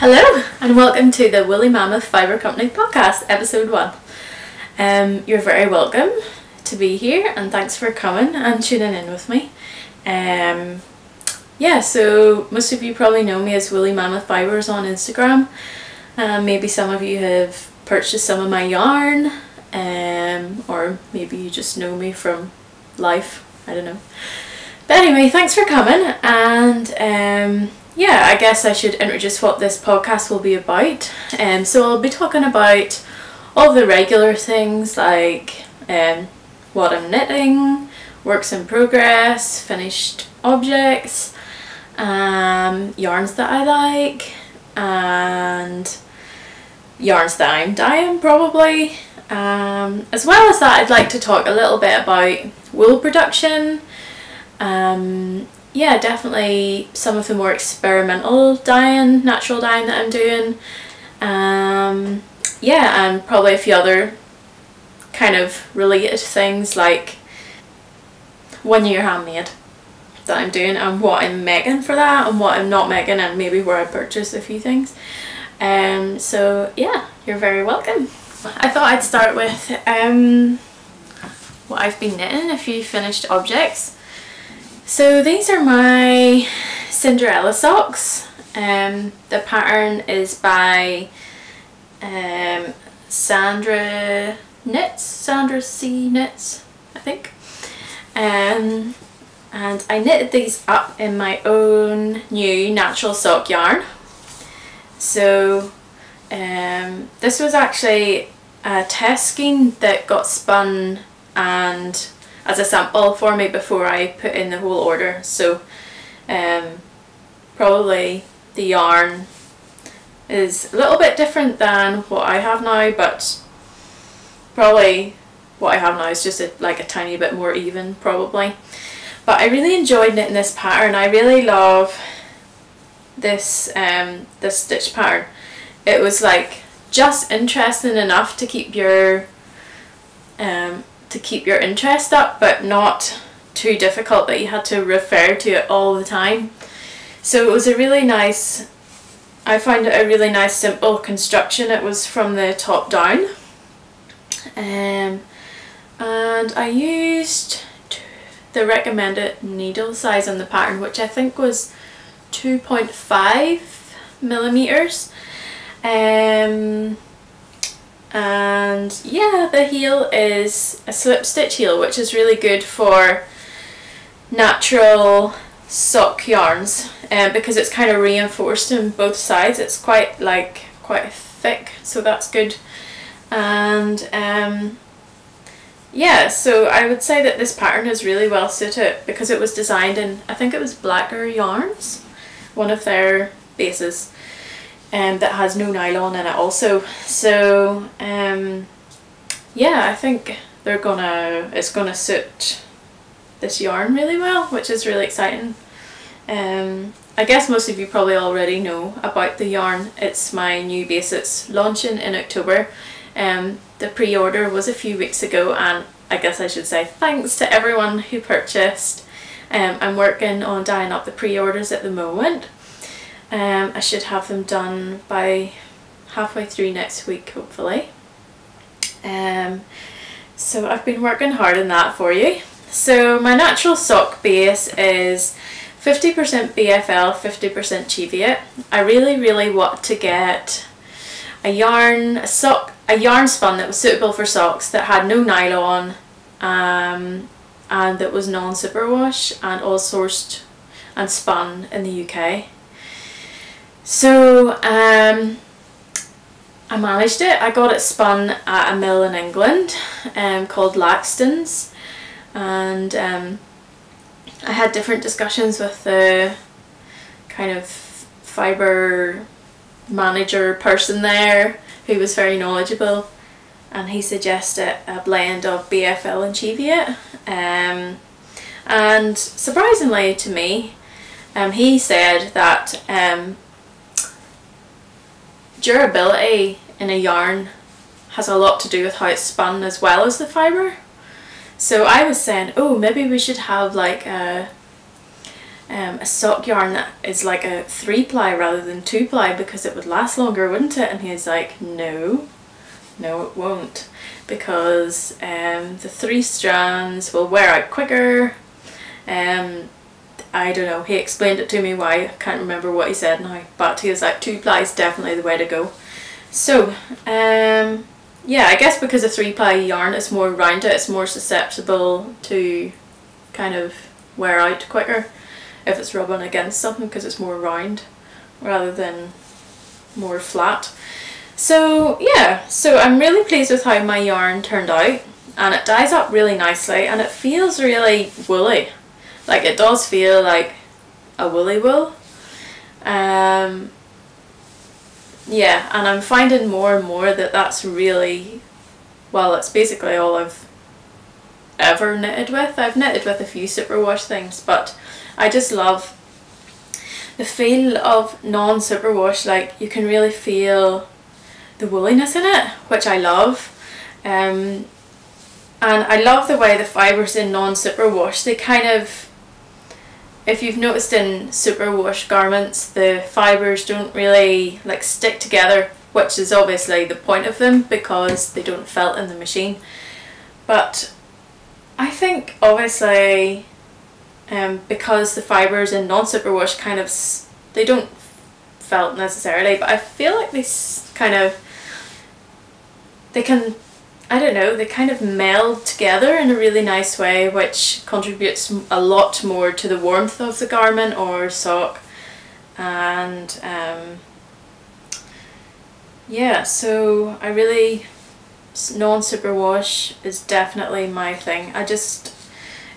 Hello and welcome to the Woolly Mammoth Fibre Company podcast, episode 1. You're very welcome to be here and thanks for coming and tuning in with me. So most of you probably know me as Woolly Mammoth Fibres on Instagram. Maybe some of you have purchased some of my yarn, or maybe you just know me from life, I don't know. But anyway, thanks for coming, and I guess I should introduce what this podcast will be about. So I'll be talking about all the regular things like what I'm knitting, works in progress, finished objects, yarns that I like, and yarns that I'm dyeing probably. As well as that, I'd like to talk a little bit about wool production. Definitely some of the more experimental dyeing, natural dyeing that I'm doing. And probably a few other kind of related things like 1 year handmade that I'm doing and what I'm making for that and what I'm not making, and maybe where I purchased a few things. You're very welcome. I thought I'd start with what I've been knitting, a few finished objects. So these are my Cinderella socks. The pattern is by Sandra C Knits, I think. And I knitted these up in my own new natural sock yarn. So this was actually a test skein that got spun and as a sample for me before I put in the whole order. So probably the yarn is a little bit different than what I have now, but probably what I have now is just a tiny bit more even probably. But I really enjoyed knitting this pattern. I really love this this stitch pattern. It was just interesting enough to keep your interest up, but not too difficult that you had to refer to it all the time. So it was a really nice, I found it a really nice simple construction. It was from the top down, and I used the recommended needle size on the pattern, which I think was 2.5 millimeters. The heel is a slip stitch heel, which is really good for natural sock yarns, because it's kind of reinforced on both sides. It's quite thick, so that's good. And so I would say that this pattern is really well suited because it was designed in, I think it was Blacker Yarns, one of their bases. That has no nylon in it also. So I think it's gonna suit this yarn really well, which is really exciting. I guess most of you probably already know about the yarn. It's my new base. It's launching in October. The pre-order was a few weeks ago, and I guess I should say thanks to everyone who purchased. I'm working on dyeing up the pre-orders at the moment. I should have them done by halfway through next week, hopefully. So I've been working hard on that for you. So my natural sock base is 50% BFL, 50% Cheviot. I really want to get a yarn spun that was suitable for socks, that had no nylon, and that was non-superwash, and all sourced and spun in the UK. So I managed it. I got it spun at a mill in England called Laxton's, and I had different discussions with the kind of fibre manager person there who was very knowledgeable, and he suggested a blend of BFL and Cheviot, and surprisingly to me, he said that durability in a yarn has a lot to do with how it's spun as well as the fibre. So I was saying, oh, maybe we should have like a a sock yarn that is like a 3-ply rather than 2-ply because it would last longer, wouldn't it? And he's like, no, it won't, because the 3 strands will wear out quicker. I don't know, he explained it to me why, I can't remember what he said now, but he was like 2-ply is definitely the way to go. So yeah, I guess because a 3-ply yarn is more rounded, it's more susceptible to kind of wear out quicker if it's rubbing against something, because it's more round rather than more flat. So yeah, so I'm really pleased with how my yarn turned out, and it dyes up really nicely and it feels really woolly. Like, it does feel like a woolly wool. Yeah, and I'm finding more and more that that's really, well, it's basically all I've ever knitted with. I've knitted with a few superwash things, but I just love the feel of non-superwash. Like, you can really feel the wooliness in it, which I love. And I love the way the fibres in non-superwash, they kind of, if you've noticed in superwash garments, the fibres don't really like stick together, which is obviously the point of them because they don't felt in the machine. But I think obviously because the fibres in non-superwash kind of, they don't felt necessarily, but I feel like they kind of, they can, I don't know, they kind of meld together in a really nice way, which contributes a lot more to the warmth of the garment or sock. And yeah, so I really, non-superwash is definitely my thing.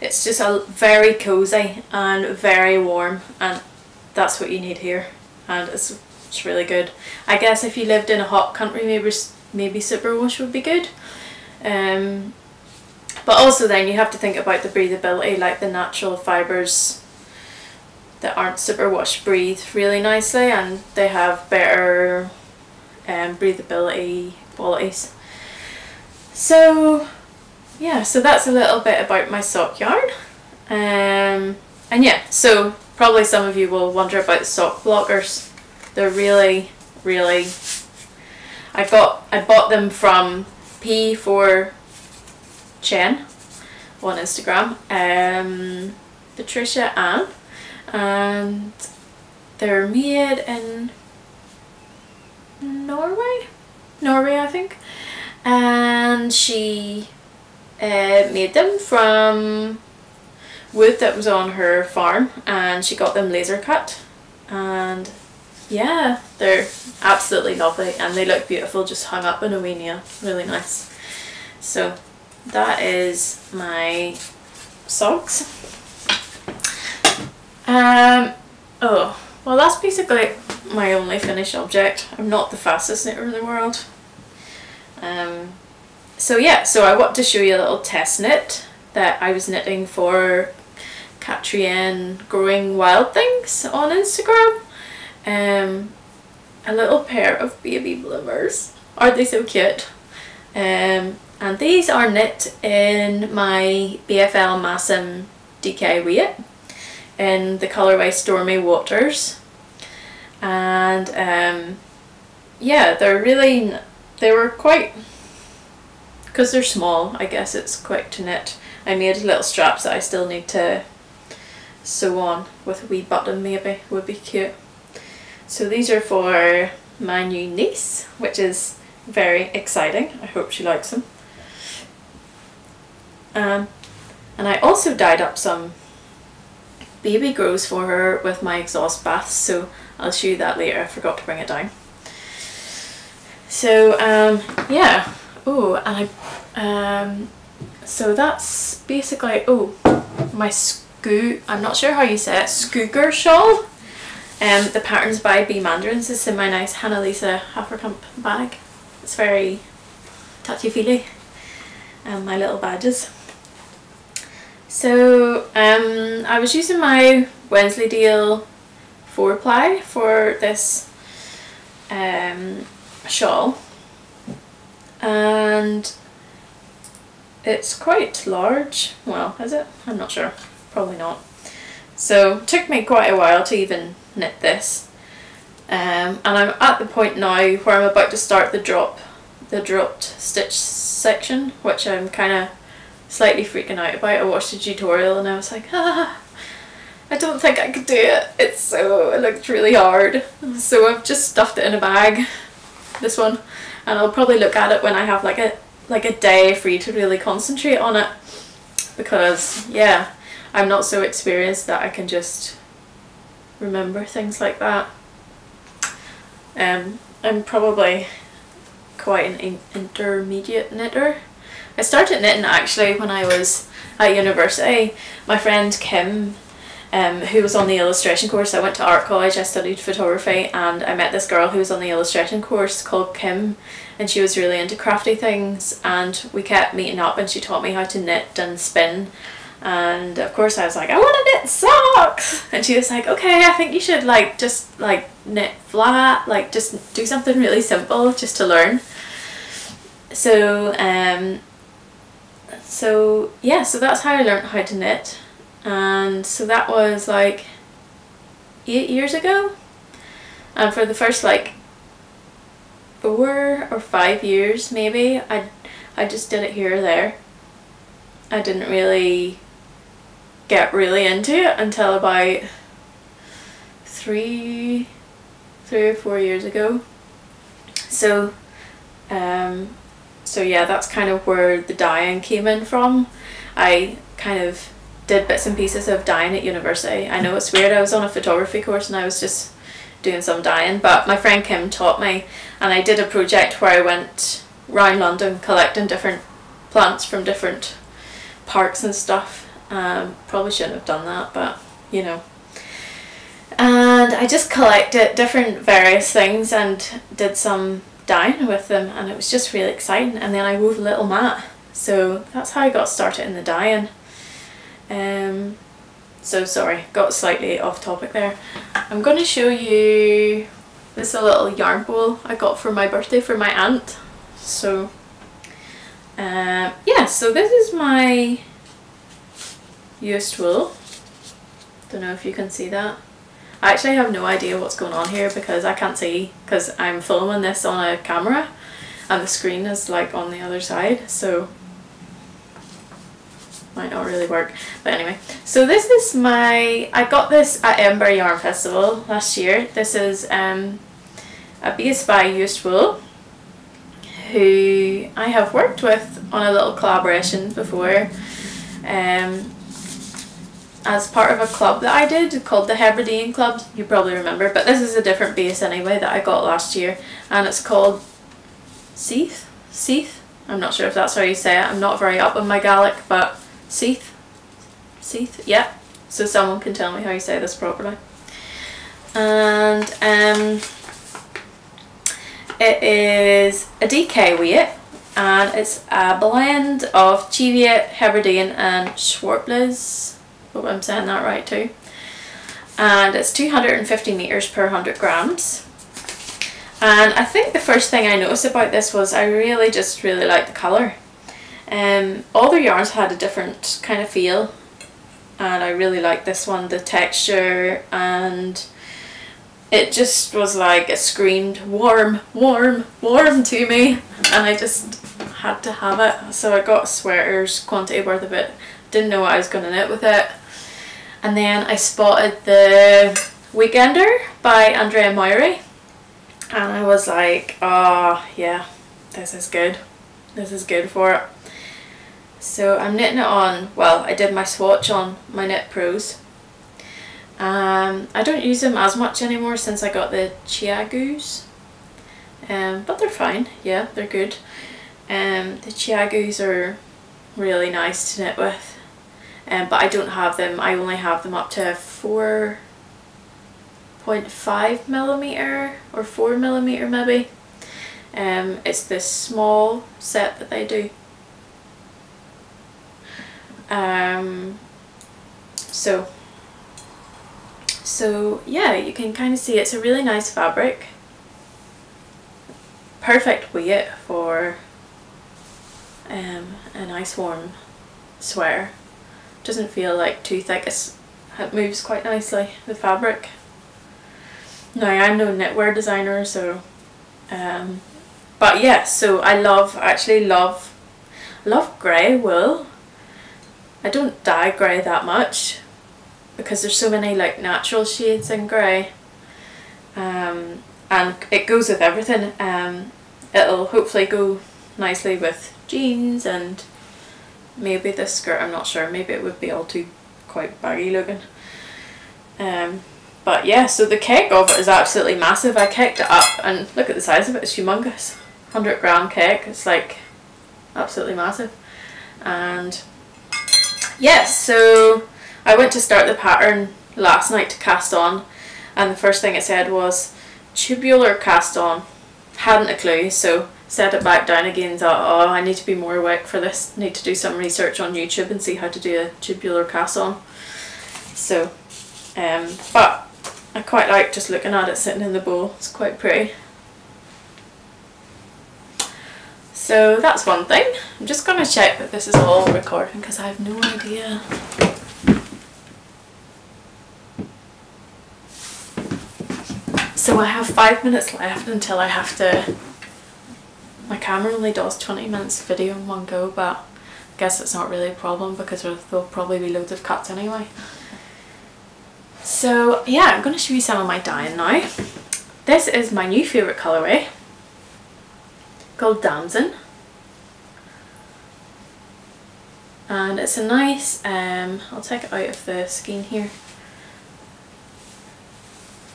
It's just a very cozy and very warm, and that's what you need here, and it's really good. I guess if you lived in a hot country, maybe superwash would be good. But also then you have to think about the breathability, like the natural fibres that aren't superwash breathe really nicely, and they have better breathability qualities. So yeah, so that's a little bit about my sock yarn. And yeah, so probably some of you will wonder about the sock blockers. They're really, I bought them from P4 Chen on Instagram, Patricia Ann, and they're made in Norway I think, and she made them from wood that was on her farm, and she got them laser cut, and yeah, they're absolutely lovely and they look beautiful just hung up in a wee nail. Really nice. So that is my socks. Oh, well, that's basically my only finished object. I'm not the fastest knitter in the world. So yeah, so I want to show you a little test knit that I was knitting for Katrien Growing Wild Things on Instagram. A little pair of baby bloomers. Aren't they so cute? And these are knit in my BFL Massim DK weight in the colourway Stormy Waters. And yeah, they were quite, because they're small, I guess it's quick to knit. I made little straps that I still need to sew on with a wee button, maybe would be cute. So these are for my new niece, which is very exciting. I hope she likes them. And I also dyed up some baby grows for her with my exhaust baths, so I'll show you that later. I forgot to bring it down. So yeah. Oh, and so that's basically, oh, my I'm not sure how you say it, Skogur Shawl. The pattern's by B Mandarins. It's in my nice Hannah Lisa Haferkamp bag. It's very touchy-feely. My little badges. So I was using my Wensleydale 4-ply for this shawl, and it's quite large. Well, is it? I'm not sure. Probably not. So it took me quite a while to even knit this, and I'm at the point now where I'm about to start the dropped stitch section, which I'm kind of slightly freaking out about. I watched a tutorial and I was like, I don't think I could do it. It looked really hard. So I've just stuffed it in a bag, this one, and I'll probably look at it when I have like a day free to really concentrate on it, because yeah, I'm not so experienced that I can just remember things like that. I'm probably quite an intermediate knitter. I started knitting actually when I was at university. My friend Kim, who was on the illustration course, I went to art college, I studied photography, and I met this girl who was on the illustration course called Kim, and she was really into crafty things, and we kept meeting up and she taught me how to knit and spin. And of course I was like, I want to knit socks, and she was like, okay, I think you should just knit flat, just do something really simple just to learn. So yeah, so that's how I learned how to knit, and so that was like 8 years ago, and for the first 4 or 5 years maybe I just did it here or there. I didn't really get really into it until about 3 or 4 years ago. So so yeah, that's kind of where the dyeing came in from. I kind of did bits and pieces of dyeing at university. I know it's weird, I was on a photography course and I was just doing some dyeing, but my friend Kim taught me, and I did a project where I went around London collecting different plants from different parks and stuff. Probably shouldn't have done that, but you know. And I just collected different various things and did some dyeing with them, and it was just really exciting. And then I wove a little mat, so that's how I got started in the dyeing. So sorry, got slightly off topic there. I'm going to show you this little yarn bowl I got for my birthday for my aunt. So yeah, so this is my used wool. Don't know if you can see that. I actually have no idea what's going on here because I can't see, because I'm filming this on a camera and the screen is on the other side, so might not really work. But anyway, so this is I got this at Edinburgh Yarn Festival last year. This is a base by Used Wool, who I have worked with on a little collaboration before, as part of a club that I did called the Hebridean Club. You probably remember, but this is a different base anyway that I got last year, and it's called Seath. I'm not sure if that's how you say it. I'm not very up on my Gaelic, but Seath, yeah. So someone can tell me how you say this properly. And it is a DK weight, and it's a blend of Cheviot, Hebridean and Schwartbles. Hope I'm saying that right too. And it's 250 meters per 100 grams. And I think the first thing I noticed about this was I really liked the colour. All their yarns had a different kind of feel, and I really liked this one, the texture, and it just was like, it screamed warm to me, and I just had to have it. So I got a sweater's quantity worth of it. Didn't know what I was going to knit with it. And then I spotted the Weekender by Andrea Mowry, and I was like, oh yeah, this is good for it. So I'm knitting it on, well, I did my swatch on my Knit Pros. I don't use them as much anymore since I got the Chiagus, but they're fine, yeah, they're good. The Chiagus are really nice to knit with, but I don't have them, I only have them up to 4.5 millimeter or 4 millimeter maybe. It's this small set that they do. So yeah, you can kind of see it's a really nice fabric. Perfect weight for a nice warm sweater. Doesn't feel like too thick. It it moves quite nicely, the fabric. Now I'm no knitwear designer, so but yeah, so I actually love grey wool. I don't dye grey that much because there's so many like natural shades in grey, and it goes with everything. It'll hopefully go nicely with jeans and maybe this skirt. I'm not sure, maybe it would be all too quite baggy looking. But yeah, so the cake of it is absolutely massive. I caked it up and look at the size of it, it's humongous. 100-gram cake, it's like absolutely massive. And yes, so I went to start the pattern last night to cast on, and the first thing it said was tubular cast on. Hadn't a clue, so set it back down again and thought, oh, I need to be more awake for this. Need to do some research on YouTube and see how to do a tubular cast on. So but I quite like just looking at it sitting in the bowl. It's quite pretty. So that's one thing. I'm just going to check that this is all recording because I have no idea. So I have 5 minutes left until I have to... My camera only does 20 minutes video in one go, but I guess it's not really a problem because there'll probably be loads of cuts anyway. So yeah, I'm going to show you some of my dyeing now. This is my new favourite colourway, called Damson, and it's a nice I'll take it out of the skein here,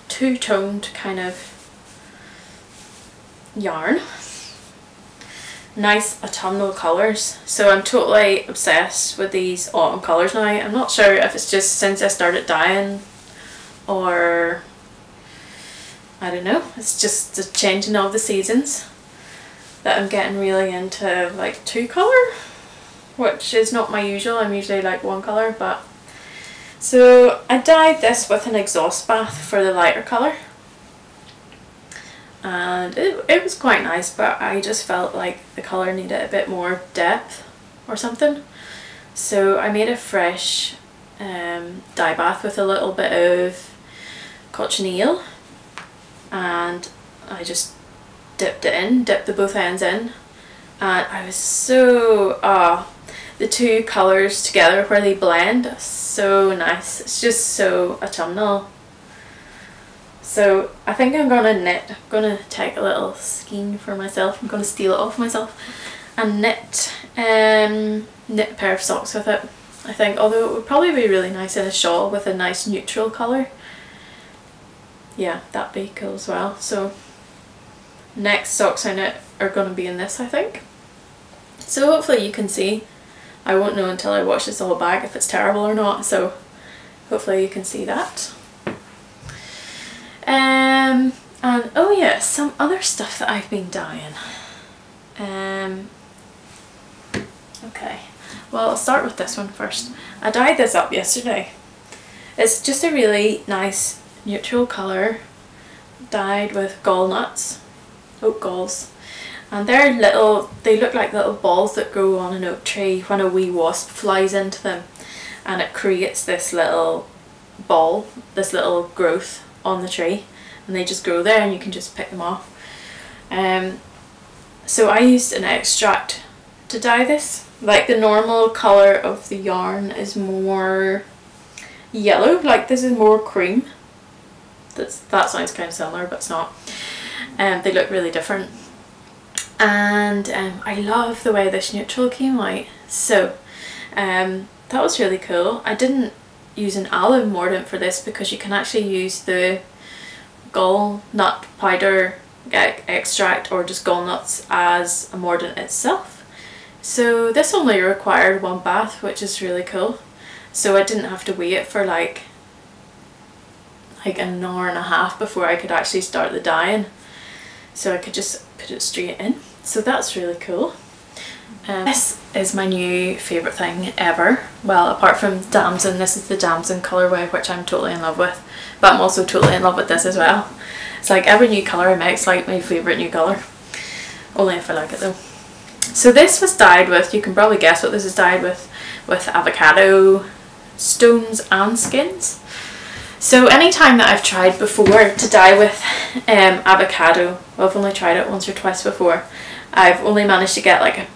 two-toned kind of yarn, nice autumnal colours. So I'm totally obsessed with these autumn colours now. I'm not sure if it's just since I started dyeing or I don't know, it's just the changing of the seasons that I'm getting really into like two colour, which is not my usual. I'm usually like one colour, but so I dyed this with an exhaust bath for the lighter colour, and it was quite nice, but I just felt like the colour needed a bit more depth or something. So I made a fresh dye bath with a little bit of cochineal, and I just dipped the both ends in, and I was so the two colours together where they blend, so nice. It's just so autumnal. So I think I'm gonna knit. I'm gonna take a little skein for myself. I'm gonna steal it off myself and knit a pair of socks with it, I think, although it would probably be really nice in a shawl with a nice neutral colour. Yeah, that'd be cool as well. So next socks I knit are going to be in this, I think. So hopefully you can see. I won't know until I wash this all back if it's terrible or not, so hopefully you can see that. And oh yeah, some other stuff that I've been dyeing. Okay, well I'll start with this one first. I dyed this up yesterday. It's just a really nice neutral colour, dyed with gall nuts, oak galls, and they're little, they look like little balls that grow on an oak tree when a wee wasp flies into them, and it creates this little ball, this little growth on the tree, and they just grow there and you can just pick them off. So I used an extract to dye this. Like the normal colour of the yarn is more yellow, like this is more cream. That sounds kind of similar, but it's not. They look really different, and I love the way this neutral came out. So that was really cool. I didn't use an alum mordant for this because you can actually use the gall nut powder extract or just gall nuts as a mordant itself. So this only required one bath, which is really cool. So I didn't have to wait for like an hour and a half before I could actually start the dyeing, so I could just put it straight in. So that's really cool. This is my new favourite thing ever. Well, apart from Damson, this is the Damson colourway, which I'm totally in love with, but I'm also totally in love with this as well. It's like every new colour I make is like my favourite new colour, only if I like it though. So this was dyed with, you can probably guess what this is dyed with avocado stones and skins. So anytime that I've tried before to dye with avocado, well, I've only tried it once or twice before, I've only managed to get like a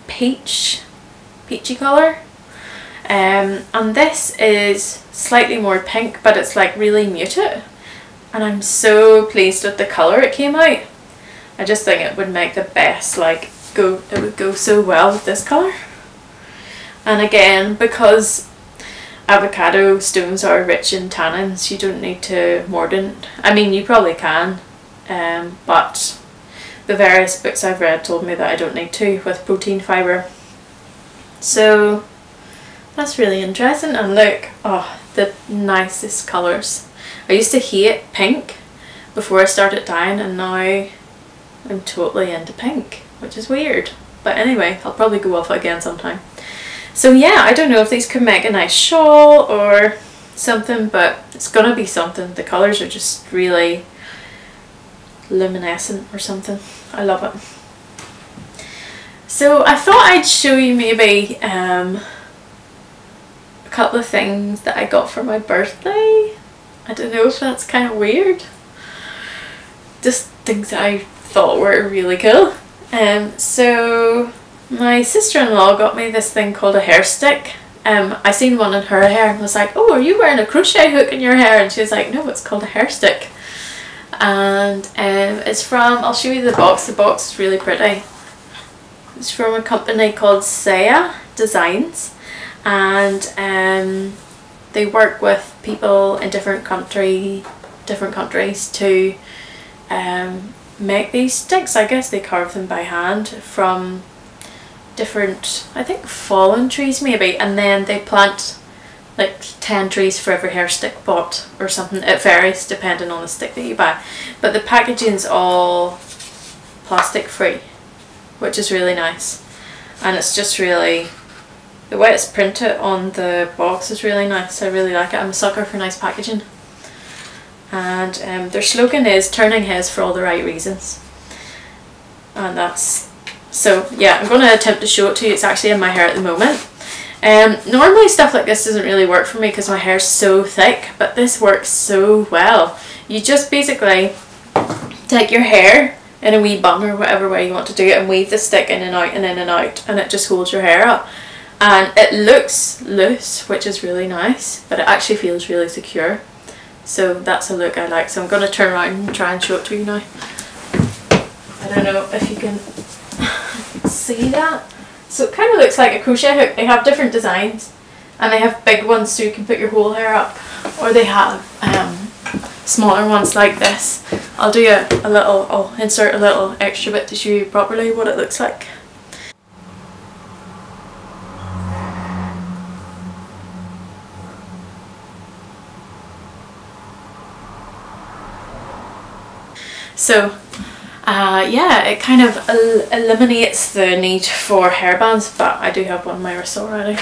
peachy colour. And this is slightly more pink, but it's like really muted, and I'm so pleased with the colour it came out. I just think it would make the best, like, it would go so well with this colour. And again, because avocado stones are rich in tannins, you don't need to mordant. I mean, you probably can, but the various books I've read told me that I don't need to with protein fibre. So that's really interesting. And look, oh, the nicest colours. I used to hate pink before I started dyeing, and now I'm totally into pink, which is weird. But anyway, I'll probably go off again sometime. So yeah, I don't know if these could make a nice shawl or something, but it's gonna be something. The colours are just really luminescent or something. I love it. So I thought I'd show you maybe a couple of things that I got for my birthday. I don't know if that's kind of weird. Just things that I thought were really cool. So my sister-in-law got me this thing called a hair stick. I seen one in her hair and was like, oh, are you wearing a crochet hook in your hair? And she was like, no, it's called a hair stick. And it's from, I'll show you the box. The box is really pretty. It's from a company called Saya Designs, and they work with people in different countries to make these sticks. I guess they carve them by hand from different, I think, fallen trees maybe, and then they plant like 10 trees for every hair stick bought or something. It varies depending on the stick that you buy, but the packaging's all plastic free, which is really nice. And it's just really, the way it's printed on the box is really nice. I really like it. I'm a sucker for nice packaging. And their slogan is turning heads for all the right reasons. And that's, so yeah, I'm going to attempt to show it to you. It's actually in my hair at the moment. Normally stuff like this doesn't really work for me because my hair's so thick, but this works so well. You just basically take your hair in a wee bun or whatever way you want to do it and weave the stick in and out and in and out, and it just holds your hair up. And it looks loose, which is really nice, but it actually feels really secure. So that's a look I like. So I'm going to turn around and try and show it to you now. I don't know if you can see that. So it kind of looks like a crochet hook. They have different designs, and they have big ones so you can put your whole hair up, or they have smaller ones like this. I'll do a little, I'll insert a little extra bit to show you properly what it looks like. So yeah, it kind of eliminates the need for hairbands, but I do have one on my wrist already.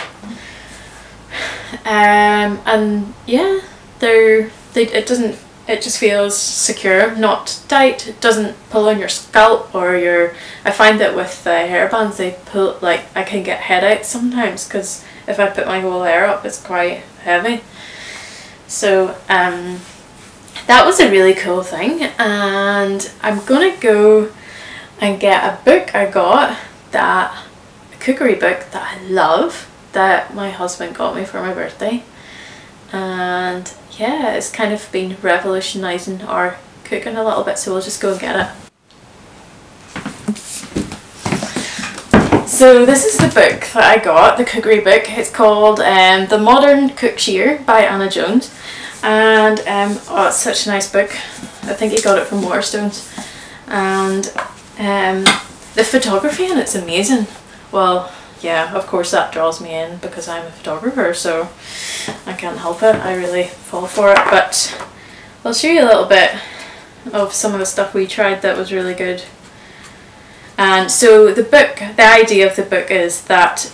And yeah, it just feels secure, not tight. It doesn't pull on your scalp or your, I find that with the hairbands they pull, like I can get headaches sometimes because if I put my whole hair up it's quite heavy. So that was a really cool thing, and I'm gonna go and get a book I got, a cookery book that I love, that my husband got me for my birthday. And yeah, it's kind of been revolutionising our cooking a little bit, so we'll just go and get it. So this is the book that I got, the cookery book. It's called The Modern Cook Shear by Anna Jones. And oh, it's such a nice book. I think he got it from Waterstones. And the photography in it's amazing. Well, yeah, of course that draws me in because I'm a photographer, so I can't help it. I really fall for it. But I'll show you a little bit of some of the stuff we tried that was really good. And so the book, the idea of the book is that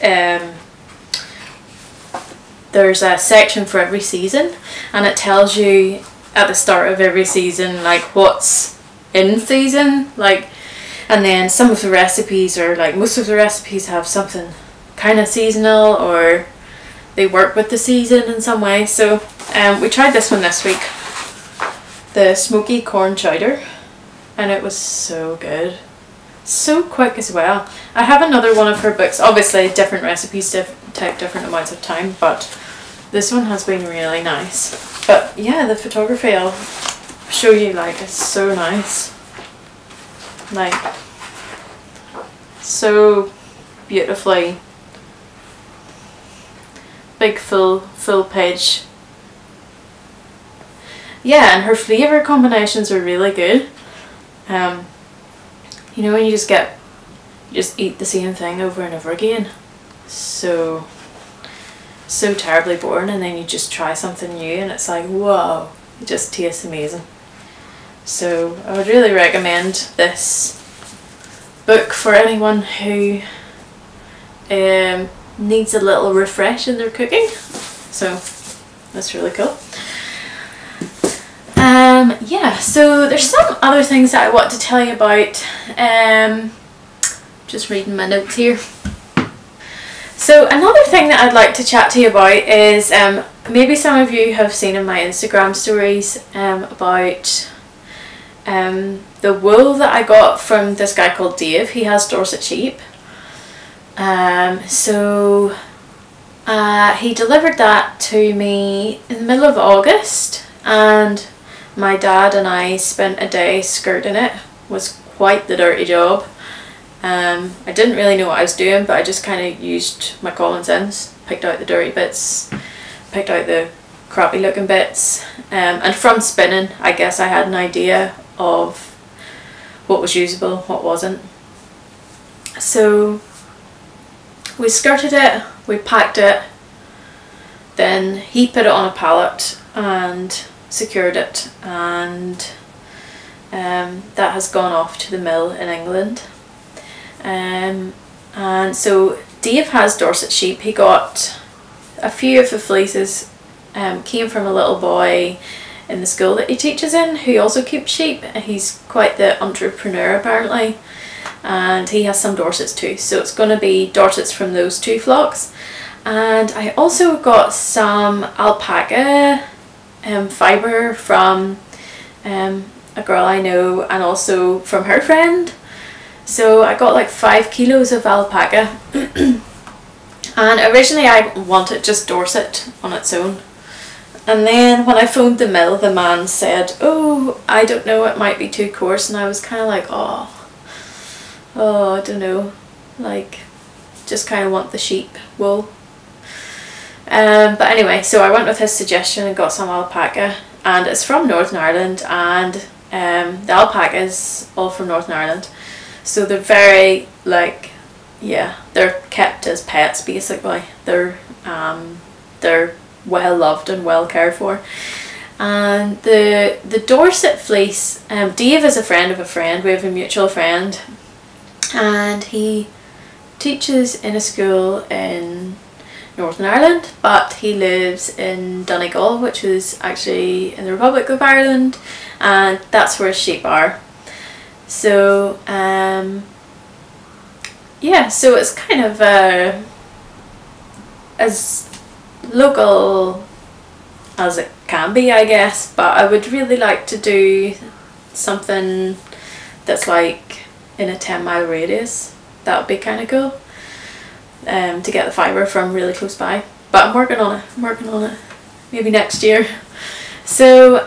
there's a section for every season, and it tells you at the start of every season like what's in season, like, and then some of the recipes, or like most of the recipes, have something kind of seasonal, or they work with the season in some way. So we tried this one this week, the smoky corn chowder, and it was so good. So quick as well. I have another one of her books, obviously different recipes take different amounts of time, but this one has been really nice. But yeah, the photography I'll show you, like, it's so nice, like so beautifully big full page. Yeah, and her flavour combinations are really good. You know, when you just eat the same thing over and over again, so terribly boring, and then you just try something new and it's like, whoa, it just tastes amazing. So I would really recommend this book for anyone who needs a little refresh in their cooking. So that's really cool. Yeah, so there's some other things that I want to tell you about. Just reading my notes here. So another thing that I'd like to chat to you about is maybe some of you have seen in my Instagram stories about the wool that I got from this guy called Dave. He has Dorset sheep. So he delivered that to me in the middle of August, and my dad and I spent a day skirting it. It was quite the dirty job. I didn't really know what I was doing, but I just kind of used my common sense, picked out the dirty bits, picked out the crappy looking bits, and from spinning I guess I had an idea of what was usable, what wasn't. So we skirted it, we packed it, then he put it on a pallet and secured it, and that has gone off to the mill in England. And so Dave has Dorset sheep. He got a few of the fleeces, came from a little boy in the school that he teaches in who also keeps sheep. He's quite the entrepreneur apparently, and he has some Dorsets too, so it's going to be Dorsets from those two flocks. And I also got some alpaca fibre from a girl I know, and also from her friend. So I got like 5 kilos of alpaca. And originally I wanted just Dorset on its own, and then when I phoned the mill, the man said, oh, I don't know, it might be too coarse, and I was kind of like, oh I don't know, like, just kind of want the sheep wool. But anyway, so I went with his suggestion and got some alpaca, and it's from Northern Ireland, and the alpaca is all from Northern Ireland, so they're very, like, yeah, they're kept as pets basically. They're well loved and well cared for. And the Dorset fleece, Dave is a friend of a friend. We have a mutual friend, and he teaches in a school in Northern Ireland, but he lives in Donegal, which is actually in the Republic of Ireland, and that's where his sheep are. So yeah, so it's kind of as local as it can be, I guess, but I would really like to do something that's like in a 10-mile radius. That would be kind of cool, to get the fibre from really close by. But I'm working on it, maybe next year. So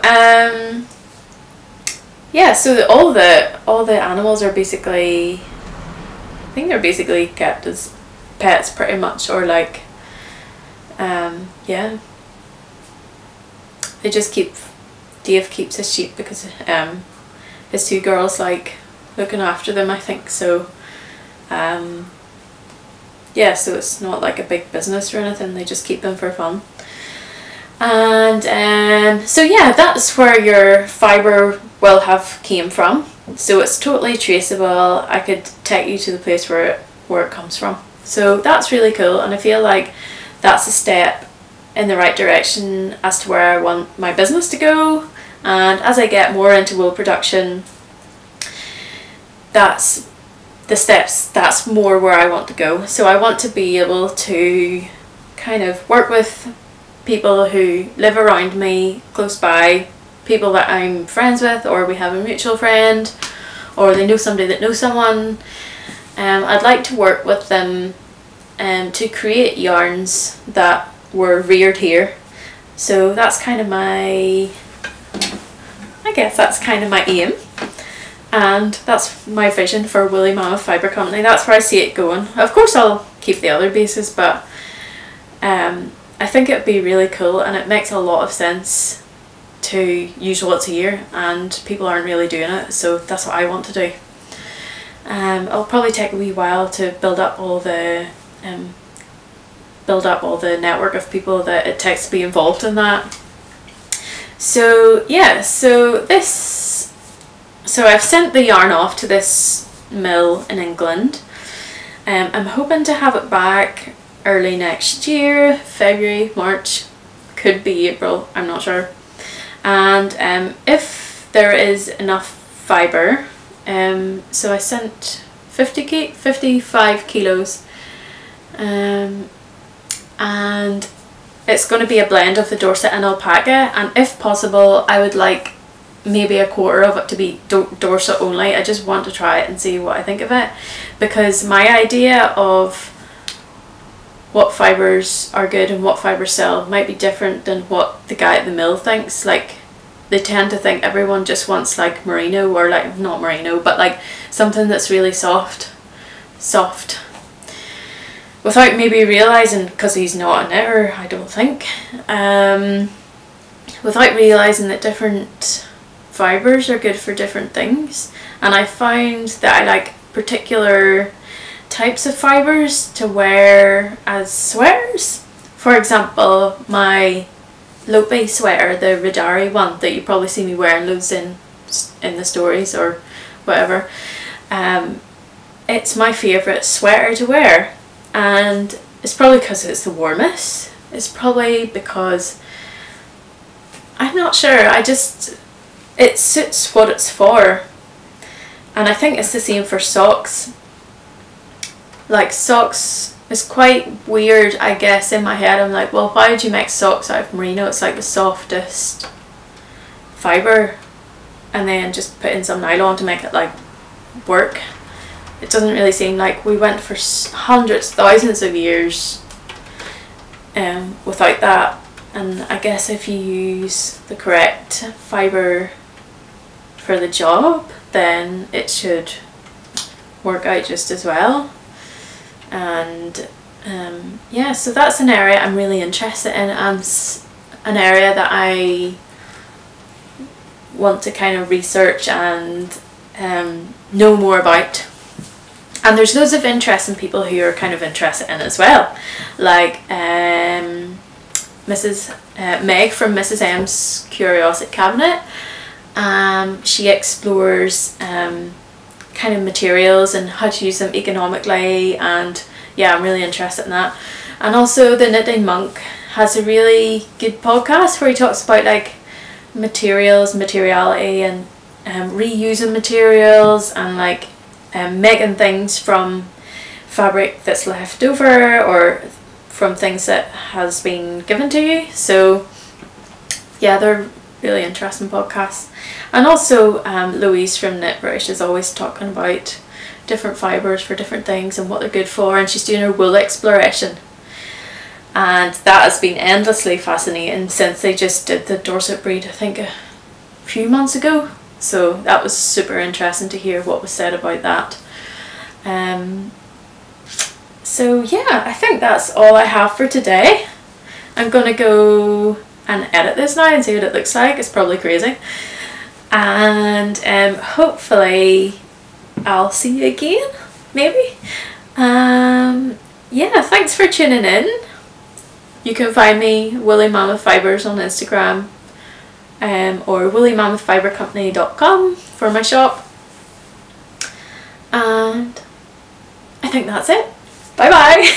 yeah, so all the animals are basically, I think they're basically kept as pets pretty much, or like, yeah, they just Dave keeps his sheep because his two girls like looking after them, I think. So yeah, so it's not like a big business or anything, they just keep them for fun. And so yeah, that's where your fibre will have came from. So it's totally traceable. I could take you to the place where it comes from. So that's really cool, and I feel like that's a step in the right direction as to where I want my business to go. And as I get more into wool production, that's the steps, that's more where I want to go. So I want to be able to kind of work with people who live around me, close by, people that I'm friends with, or we have a mutual friend, or they know somebody that knows someone. I'd like to work with them to create yarns that were reared here. So that's kind of my, I guess that's kind of my aim, and that's my vision for Woolly Mammoth Fibre Company. That's where I see it going. Of course I'll keep the other bases, but I think it'd be really cool, and it makes a lot of sense to use what's here, and people aren't really doing it, so that's what I want to do. It'll probably take a wee while to build up all the network of people that it takes to be involved in that. So yeah, so I've sent the yarn off to this mill in England. I'm hoping to have it back early next year, February, March, could be April, I'm not sure. And if there is enough fibre, so I sent 55 kilos, and it's going to be a blend of the Dorset and alpaca, and if possible I would like maybe a quarter of it to be Dorset only. I just want to try it and see what I think of it, because my idea of what fibres are good and what fibres sell might be different than what the guy at the mill thinks. Like, they tend to think everyone just wants like merino, or like, not merino, but like something that's really soft, without maybe realising, because he's not a knitter, I don't think, without realising that different fibres are good for different things. And I find that I like particular types of fibres to wear as sweaters. For example, my Lopi sweater, the Ridari one that you probably see me wearing loads in the stories or whatever, it's my favourite sweater to wear, and it's probably because it's the warmest. It's probably because, I'm not sure, it suits what it's for. And I think it's the same for socks. Like, socks is quite weird, I guess, in my head. I'm like, well, why would you make socks out of merino? It's like the softest fibre, and then just put in some nylon to make it like work. It doesn't really seem like we went for hundreds, thousands of years without that. And I guess if you use the correct fibre for the job, then it should work out just as well. And yeah, so that's an area I'm really interested in, and an area that I want to kind of research and know more about. And there's loads of interesting people who are kind of interested in it as well, like Mrs. Meg from Mrs. M's Curiosity Cabinet. She explores kind of materials and how to use them economically, and yeah, I'm really interested in that. And also the Knitting Monk has a really good podcast where he talks about like materials, materiality, and reusing materials, and like making things from fabric that's left over or from things that has been given to you. So yeah, they're really interesting podcasts. And also Louise from Knitbrush is always talking about different fibres for different things and what they're good for, and she's doing her wool exploration, and that has been endlessly fascinating since they just did the Dorset breed, I think a few months ago. So that was super interesting to hear what was said about that. So yeah, I think that's all I have for today. I'm gonna go and edit this now and see what it looks like. It's probably crazy, and hopefully I'll see you again, maybe. Yeah, thanks for tuning in. You can find me Woolly Mammoth Fibres on Instagram, or woolymammothfibrecompany.com for my shop. And I think that's it. Bye bye.